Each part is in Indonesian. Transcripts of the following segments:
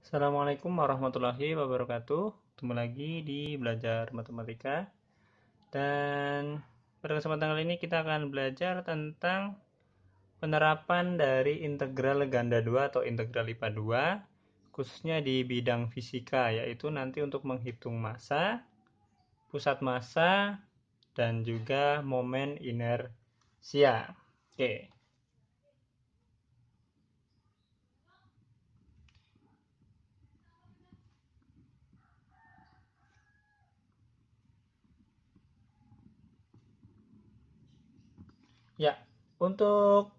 Assalamualaikum warahmatullahi wabarakatuh. Ketemu lagi di belajar matematika. Dan pada kesempatan kali ini kita akan belajar tentang penerapan dari integral ganda 2 atau integral IPA 2, khususnya di bidang fisika, yaitu nanti untuk menghitung massa, pusat massa, dan juga momen inersia. Oke. Ya, untuk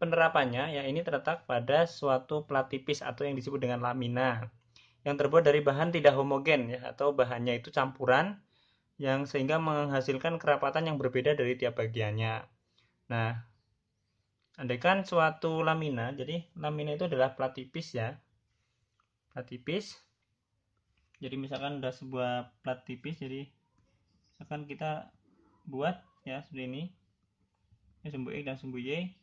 penerapannya ya ini terletak pada suatu plat tipis atau yang disebut dengan lamina yang terbuat dari bahan tidak homogen ya atau bahannya itu campuran yang sehingga menghasilkan kerapatan yang berbeda dari tiap bagiannya. Nah, andaikan suatu lamina, jadi lamina itu adalah plat tipis ya, plat tipis. Jadi misalkan ada sebuah plat tipis, jadi misalkan kita buat ya seperti ini sumbu X dan sumbu Y.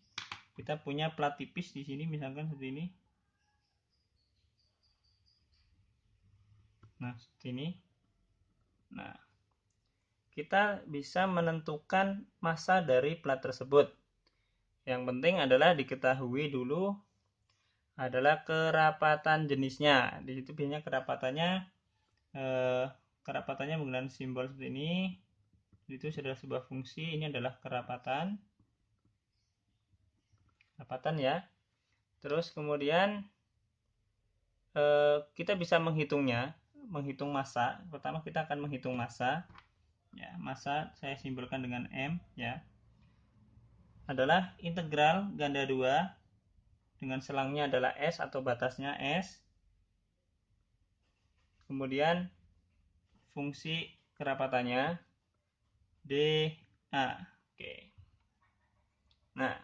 Kita punya plat tipis di sini misalkan seperti ini. Nah, seperti ini. Nah, kita bisa menentukan massa dari plat tersebut. Yang penting adalah diketahui dulu adalah kerapatan jenisnya. Di situ biasanya kerapatannya menggunakan simbol seperti ini. Itu adalah sebuah fungsi. Ini adalah kerapatan ya. Terus kemudian kita bisa menghitung massa. Pertama kita akan menghitung massa. Ya, massa saya simbolkan dengan M ya. Adalah integral ganda 2 dengan selangnya adalah S atau batasnya S. Kemudian fungsi kerapatannya dA. Oke. Nah,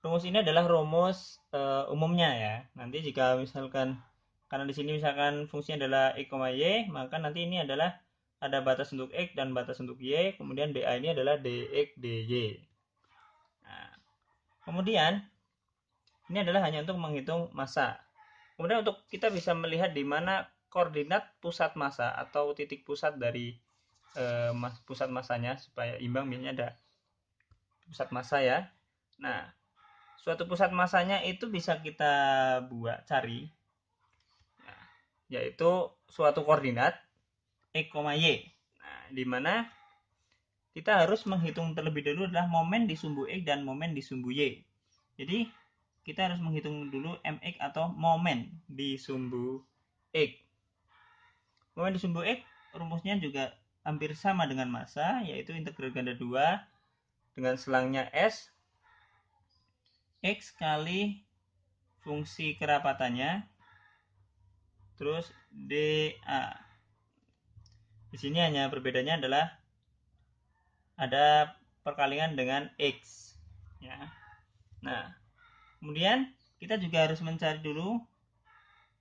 rumus ini adalah rumus umumnya ya. Nanti jika misalkan karena di sini misalkan fungsinya adalah X, Y, maka nanti ini adalah ada batas untuk X dan batas untuk Y, kemudian dA ini adalah dX, dy. Nah, kemudian ini adalah hanya untuk menghitung massa. Kemudian untuk kita bisa melihat di mana koordinat pusat massa atau titik pusat dari pusat massanya supaya imbang, biasanya ada pusat massa ya. Nah, suatu pusat massanya itu bisa kita cari, yaitu suatu koordinat X, Y. Nah, di mana kita harus menghitung terlebih dahulu adalah momen di sumbu X dan momen di sumbu Y. Jadi kita harus menghitung dulu mx atau momen di sumbu X. Momen di sumbu X rumusnya juga hampir sama dengan massa, yaitu integral ganda 2 dengan selangnya S X kali fungsi kerapatannya terus dA. Di sini hanya perbedaannya adalah ada perkalian dengan X ya. Nah, kemudian kita juga harus mencari dulu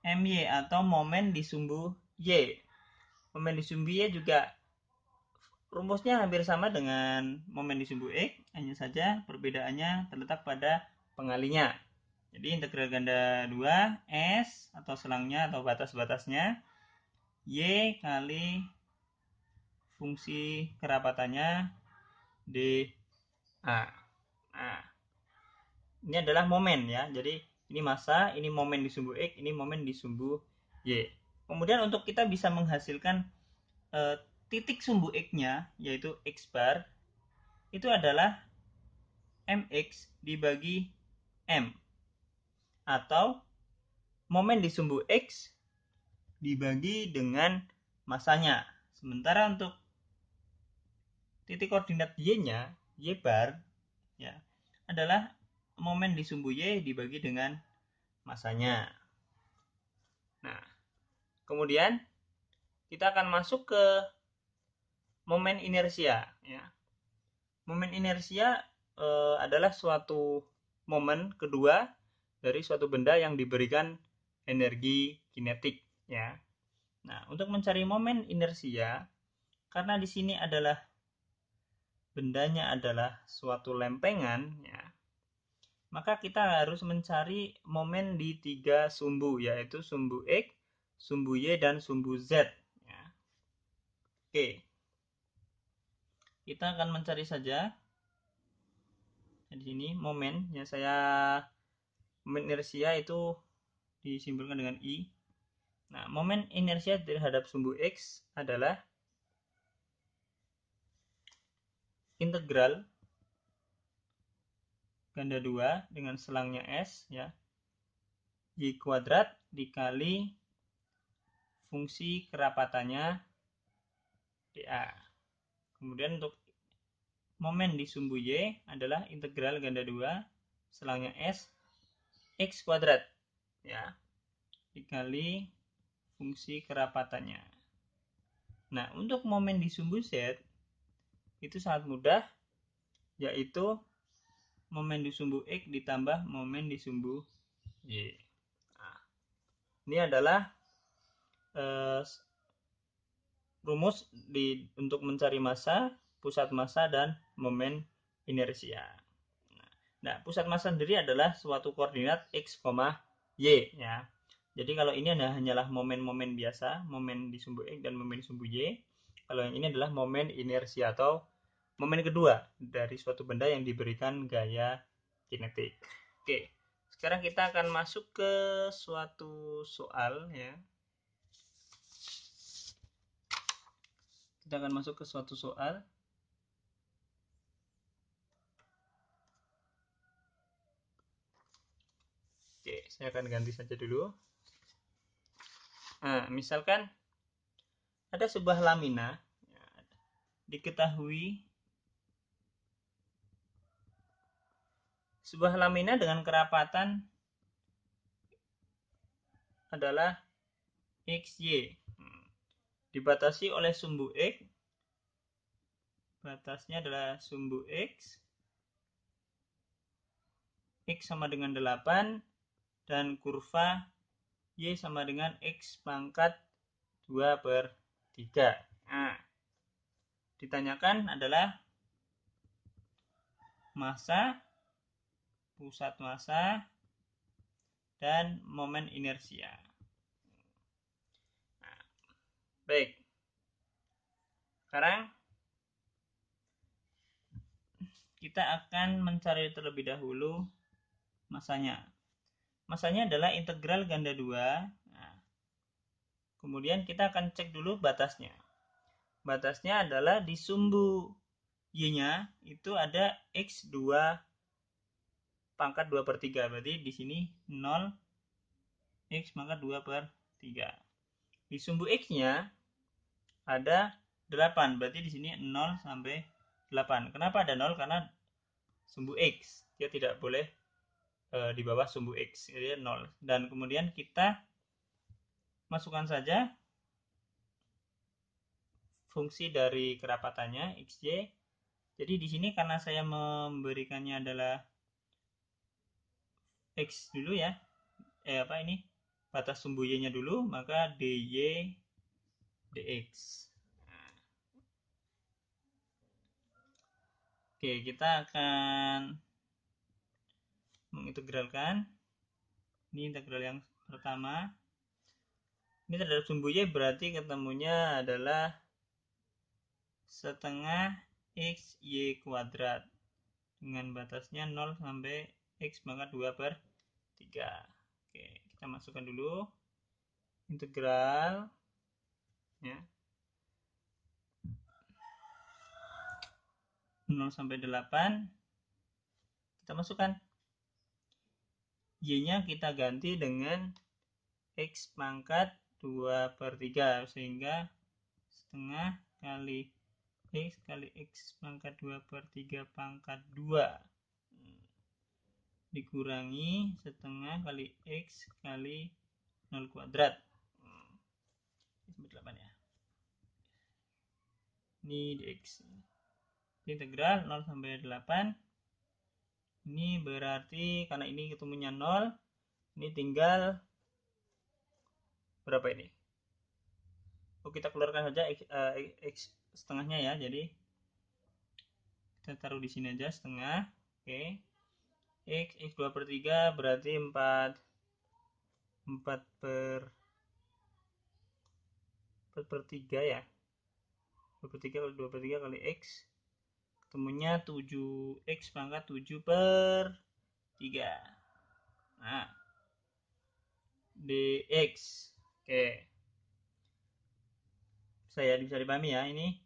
MY atau momen di sumbu Y. Momen di sumbu Y juga rumusnya hampir sama dengan momen di sumbu X, hanya saja perbedaannya terletak pada pengalinya. Jadi integral ganda 2 S atau selangnya atau batas-batasnya Y kali fungsi kerapatannya dA. Nah, ini adalah momen ya. Jadi ini massa, ini momen di sumbu X, ini momen di sumbu Y. Kemudian untuk kita bisa menghasilkan titik sumbu X-nya, yaitu X bar, itu adalah MX dibagi M. Atau momen di sumbu X dibagi dengan massanya. Sementara untuk titik koordinat Y-nya, Y bar, ya, adalah momen di sumbu Y dibagi dengan massanya. Nah, kemudian kita akan masuk ke momen inersia. Ya. Momen inersia adalah suatu momen kedua dari suatu benda yang diberikan energi kinetik. Ya. Nah, untuk mencari momen inersia, karena di sini adalah bendanya adalah suatu lempengan, ya, maka kita harus mencari momen di 3 sumbu, yaitu sumbu X, sumbu Y, dan sumbu Z. Ya. Oke, kita akan mencari saja di sini momen yang momen inersia itu disimbolkan dengan I. Nah, momen inersia terhadap sumbu X adalah integral ganda 2 dengan selangnya S, ya, Y kuadrat dikali fungsi kerapatannya dA. Kemudian untuk momen di sumbu Y adalah integral ganda 2 selangnya S X kuadrat, ya, dikali fungsi kerapatannya. Nah, untuk momen di sumbu Z itu sangat mudah, yaitu momen di sumbu X ditambah momen di sumbu Y. Nah, ini adalah rumus untuk mencari massa, pusat massa, dan momen inersia. Nah, pusat massa sendiri adalah suatu koordinat X, Y, ya. Jadi kalau ini hanyalah momen-momen biasa, momen di sumbu X dan momen di sumbu Y. Kalau yang ini adalah momen inersia atau momen kedua dari suatu benda yang diberikan gaya kinetik. Oke, sekarang kita akan masuk ke suatu soal, ya. Kita akan masuk ke suatu soal. Oke, saya akan ganti saja dulu. Nah, misalkan ada sebuah lamina, ya, diketahui sebuah lamina dengan kerapatan adalah XY. Dibatasi oleh sumbu X. Batasnya adalah sumbu X. X sama dengan 8 dan kurva Y sama dengan X pangkat 2/3. Nah, ditanyakan adalah massa, pusat massa, dan momen inersia. Nah, baik. Sekarang kita akan mencari terlebih dahulu massanya. Massanya adalah integral ganda 2. Nah, kemudian kita akan cek dulu batasnya. Batasnya adalah di sumbu Y-nya itu ada X2 pangkat 2/3. Berarti di sini 0 X pangkat 2/3. Di sumbu X-nya ada 8. Berarti di sini 0 sampai 8. Kenapa ada 0? Karena sumbu X. Dia tidak boleh di bawah sumbu X. Jadi 0. Dan kemudian kita masukkan saja fungsi dari kerapatannya XY. Jadi di sini karena saya memberikannya adalah X dulu, ya. Batas sumbu Y-nya dulu, maka dy dx. Nah. Oke, kita akan mengintegralkan. Ini integral yang pertama. Ini terhadap sumbu Y berarti ketemunya adalah setengah X Y kuadrat dengan batasnya 0 sampai X pangkat 2/3. Oke, kita masukkan dulu integral, ya, 0 sampai 8. Kita masukkan Y-nya, kita ganti dengan X pangkat 2/3, sehingga setengah kali X kali X pangkat 2/3 pangkat 2 dikurangi setengah kali X kali 0 kuadrat. 8, ya. Ini dx. Integral 0 sampai 8. Ini berarti karena ini ketemunya 0, ini tinggal berapa ini? Oh, kita keluarkan saja X setengahnya, ya. Jadi kita taruh di sini aja setengah. Oke. X 2 per 3 berarti 4 per 3 ya. 2 per 3 kali 2 per 3 kali X, ketemunya 7X pangkat 7 per 3. Nah, dx. Oke, bisa dipahami ya. Ini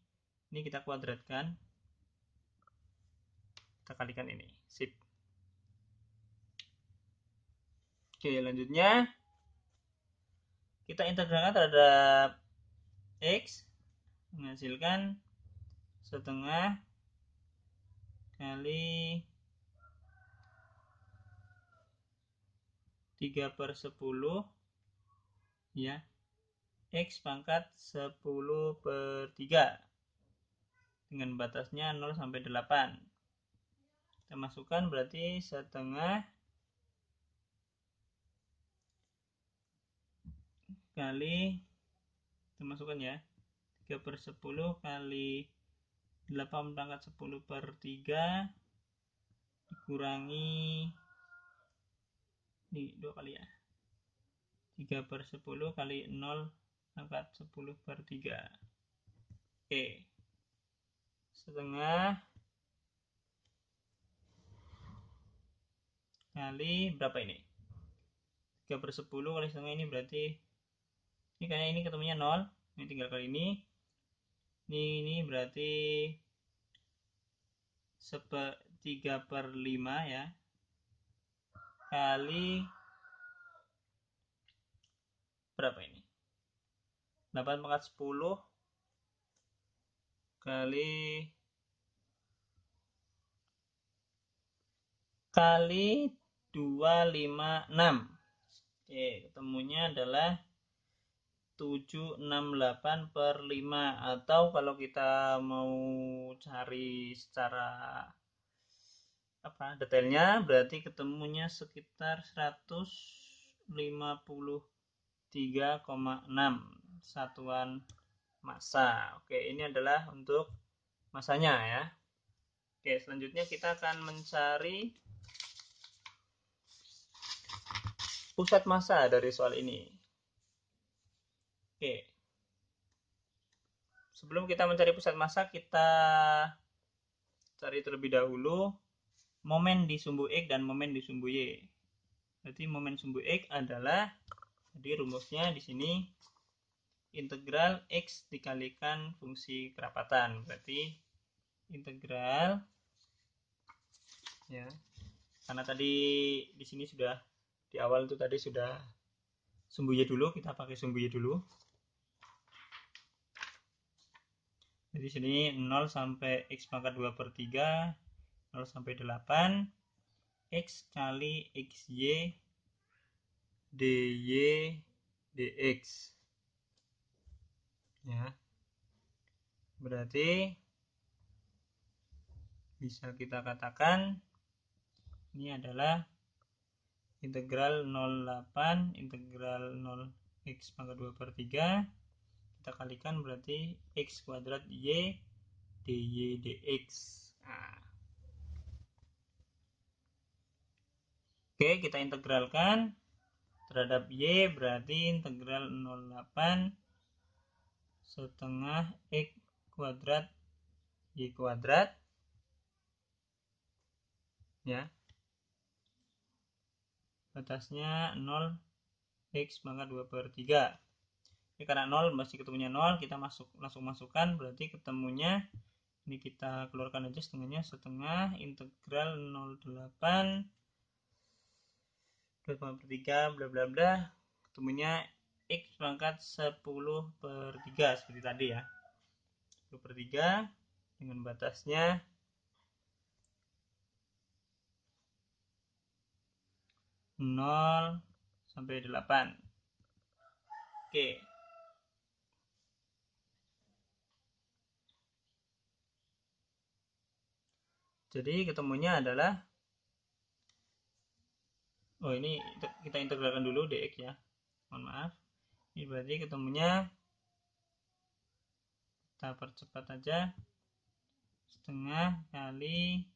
kita kuadratkan, kita kalikan ini. Sip. Oke, lanjutnya kita integralkan terhadap X, menghasilkan setengah kali 3 per 10 ya, X pangkat 10 per 3 dengan batasnya 0 sampai 8. Kita masukkan berarti setengah kali, kita masukkan ya, 3 per 10 kali 8 pangkat 10 per 3 dikurangi ini 2 kali ya, 3 per 10 kali 0 pangkat 10 per 3. Oke, setengah kali berapa ini, 3 per 10 kali setengah ini berarti ini kayaknya ini ketemunya 0, ini tinggal kali ini berarti 3 per 5 ya, kali berapa ini, 8 pangkat 10 kali 256. Oke, ketemunya adalah 768 per 5, atau kalau kita mau cari secara detailnya berarti ketemunya sekitar 153,6 satuan massa. Oke, ini adalah untuk massanya ya. Oke, selanjutnya kita akan mencari pusat massa dari soal ini. Oke, sebelum kita mencari pusat massa, kita cari terlebih dahulu momen di sumbu X dan momen di sumbu Y. Jadi momen sumbu X adalah, jadi rumusnya di sini integral X dikalikan fungsi kerapatan. Berarti integral ya, karena tadi di sini sudah di awal itu tadi sudah sumbu Y dulu, kita pakai sumbu Y dulu. Jadi sini 0 sampai X pangkat 2 per 3, 0 sampai 8, X kali XY dy dx ya. Berarti bisa kita katakan ini adalah integral 08 integral 0 X pangkat 2 per 3, kita kalikan berarti X kuadrat Y dy dx. Nah. Oke, kita integralkan terhadap Y, berarti integral 08 setengah X kuadrat Y kuadrat ya, batasnya 0 X pangkat 2 per 3. Ini karena 0 masih ketemunya 0, kita langsung masukkan, berarti ketemunya ini kita keluarkan aja setengahnya, setengah integral 08 2 per 3 bla bla bla, ketemunya X pangkat 10 per 3 seperti tadi ya, 10 per 3 dengan batasnya 0 sampai 8. Oke. Jadi ketemunya adalah, oh ini kita integralkan dulu dx ya, mohon maaf. Ini berarti ketemunya, kita percepat aja, setengah kali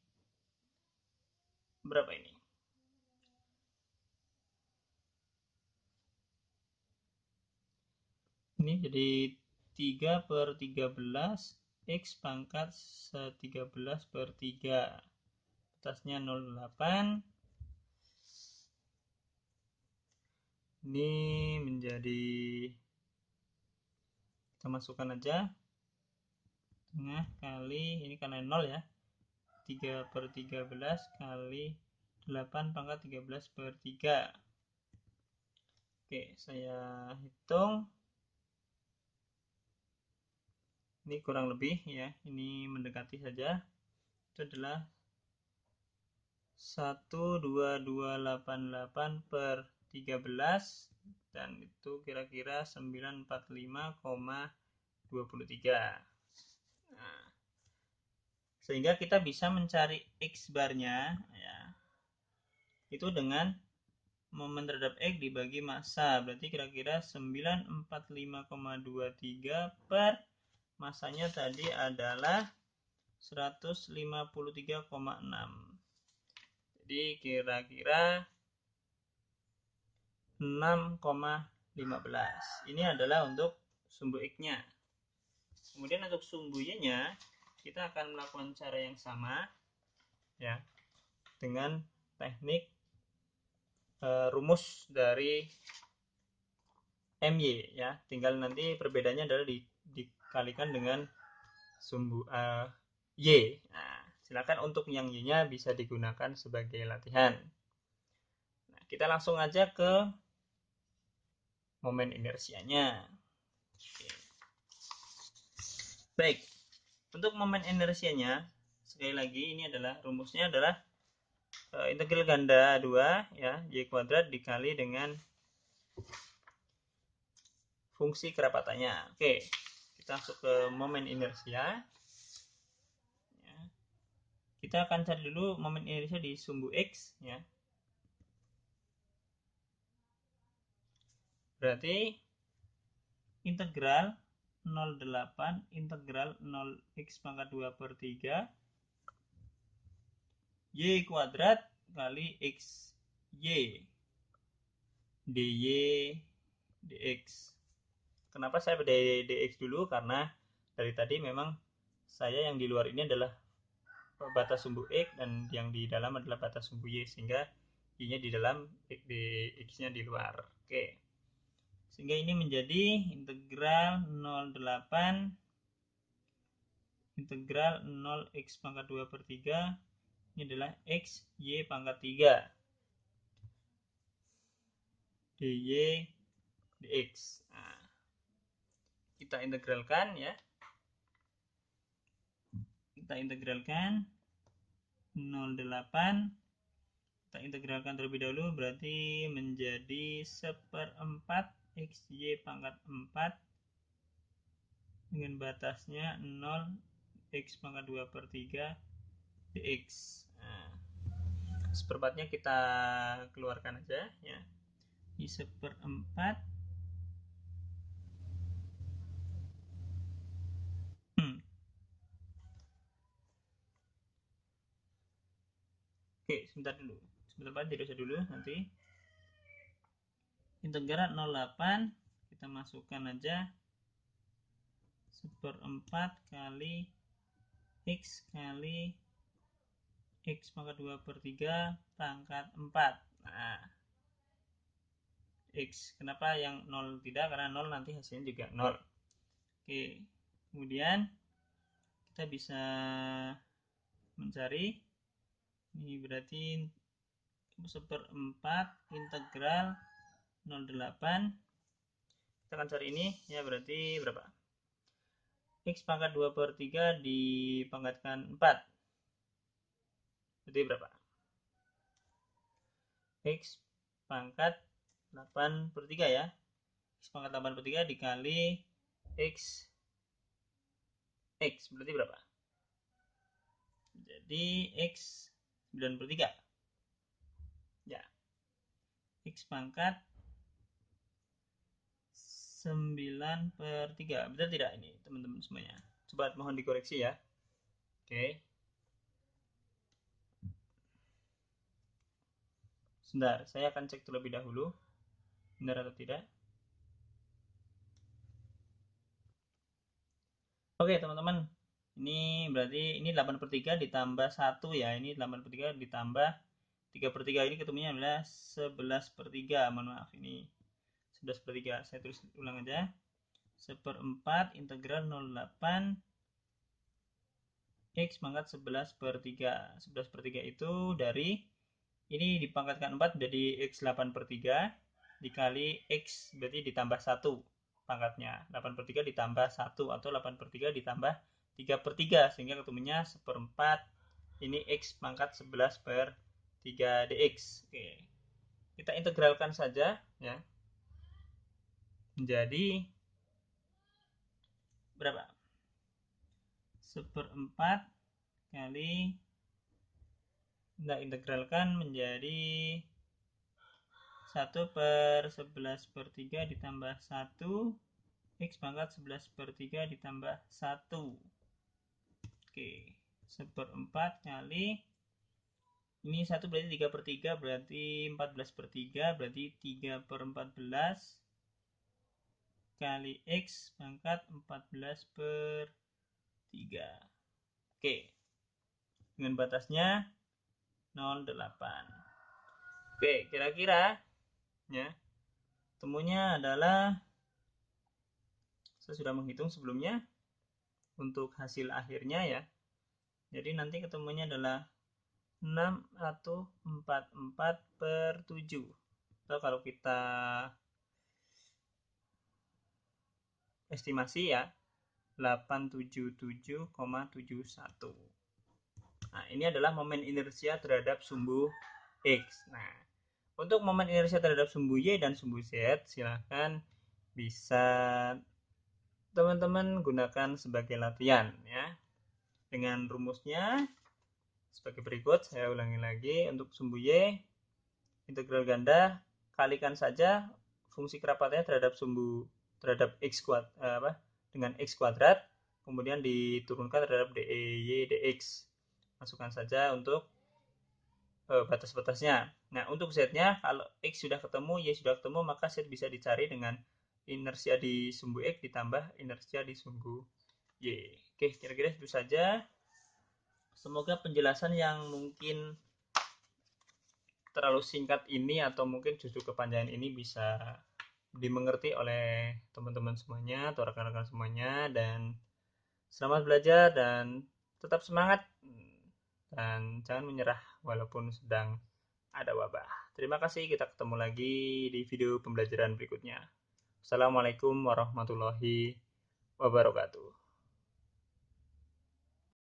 berapa ini, Ini jadi 3/13 X pangkat 13/3. Batasnya 0,8. Ini menjadi, kita masukkan aja tengah kali, ini karena 0 ya, 3/13 kali 8 pangkat 13/3. Oke, saya hitung. Ini kurang lebih ya, ini mendekati saja. Itu adalah 12288/13, dan itu kira-kira 945,23. Nah, sehingga kita bisa mencari X barnya ya, itu dengan momen terhadap X dibagi massa, berarti kira-kira 945,23 per masanya tadi adalah 153,6. Jadi kira-kira 6,15. Ini adalah untuk sumbu X-nya. Kemudian untuk sumbu Y-nya kita akan melakukan cara yang sama ya, dengan teknik rumus dari MY ya. Tinggal nanti perbedaannya adalah dikalikan dengan sumbu Y. Nah, silakan untuk yang Y-nya bisa digunakan sebagai latihan. Nah, kita langsung aja ke momen inersianya. Oke. Baik, untuk momen inersianya sekali lagi ini adalah rumusnya adalah integral ganda 2 ya, Y kuadrat dikali dengan fungsi kerapatannya. Oke, kita masuk ke momen inersia. Ya. Kita akan cari dulu momen inersia di sumbu X ya. Berarti integral 0,8 integral 0x pangkat 2/3 Y kuadrat kali X Y dy dx. Kenapa saya dy dx dulu? Karena dari tadi memang saya yang di luar ini adalah batas sumbu X dan yang di dalam adalah batas sumbu Y, sehingga Y-nya di dalam, X-nya di luar. Oke. Sehingga ini menjadi integral 0,8 integral 0x pangkat 2/3. Ini adalah X Y pangkat 3 dy dx. Nah, kita integralkan ya. Kita integralkan 0,8. Kita integralkan terlebih dahulu, berarti menjadi 1/4 XY pangkat 4 dengan batasnya 0 X pangkat 2/3 dx. Nah, 1/4-nya kita keluarkan aja ya. Di 1/4 Oke, sebentar dulu. Sebentar Pak, tidak usah dulu nanti. Integral 0,8 kita masukkan aja 1/4 kali X kali X pangkat 2/3 pangkat 4. Nah, X. Kenapa yang 0 tidak? Karena 0 nanti hasilnya juga 0. Oke. Kemudian kita bisa mencari, ini berarti 1/4 integral 0,8. Kita akan cari ini ya, berarti berapa? X pangkat 2/3 dipangkatkan 4. Berarti berapa? X pangkat 8/3 ya. X pangkat 8/3 dikali X berarti berapa? Jadi X 9/3 ya. X pangkat 9/3. Betul tidak ini teman-teman semuanya? Coba mohon dikoreksi ya. Oke. Sebentar, saya akan cek terlebih dahulu benar atau tidak. Oke teman-teman, ini berarti ini 8/3 ditambah 1 ya, ini 8/3 ditambah 3/3, ini ketemunya adalah 11/3, mohon maaf ini 11/3, saya tulis ulang aja, 1/4 integral 0,8 X pangkat 11/3. 11/3 itu dari ini dipangkatkan 4 jadi X 8/3 dikali X berarti ditambah 1 pangkatnya. 8/3 ditambah 1 atau 8/3 ditambah 3/3 sehingga ketemunya 1/4 ini X pangkat 11/3 dx. Oke. Kita integralkan saja ya. Menjadi berapa? 1/4 kali kita integralkan menjadi 1/11/3 ditambah 1 X pangkat 11/3 ditambah 1. Oke, 1/4 kali ini 1 berarti 3/3 berarti 14/3 berarti 3/14 kali X pangkat 14/3. Oke, dengan batasnya 0,8. Oke, kira-kira ya temunya adalah, saya sudah menghitung sebelumnya untuk hasil akhirnya ya. Jadi nanti ketemunya adalah 6 atau 44/7. Atau kalau kita estimasi ya 877,71. Nah, ini adalah momen inersia terhadap sumbu X. Nah, untuk momen inersia terhadap sumbu Y dan sumbu Z, silahkan bisa teman-teman gunakan sebagai latihan ya. Dengan rumusnya sebagai berikut, saya ulangi lagi. Untuk sumbu Y, integral ganda, kalikan saja fungsi kerapatannya terhadap X dengan X kuadrat, kemudian diturunkan terhadap DY dx. Masukkan saja untuk batas-batasnya. Nah, untuk Z-nya, kalau X sudah ketemu, Y sudah ketemu, maka Z bisa dicari dengan inersia di sumbu X ditambah inersia di sumbu Y. Oke, kira-kira itu saja. Semoga penjelasan yang mungkin terlalu singkat ini atau mungkin justru kepanjangan ini bisa dimengerti oleh teman-teman semuanya atau rekan-rekan semuanya, dan selamat belajar dan tetap semangat dan jangan menyerah walaupun sedang ada wabah. Terima kasih, kita ketemu lagi di video pembelajaran berikutnya. Assalamualaikum warahmatullahi wabarakatuh.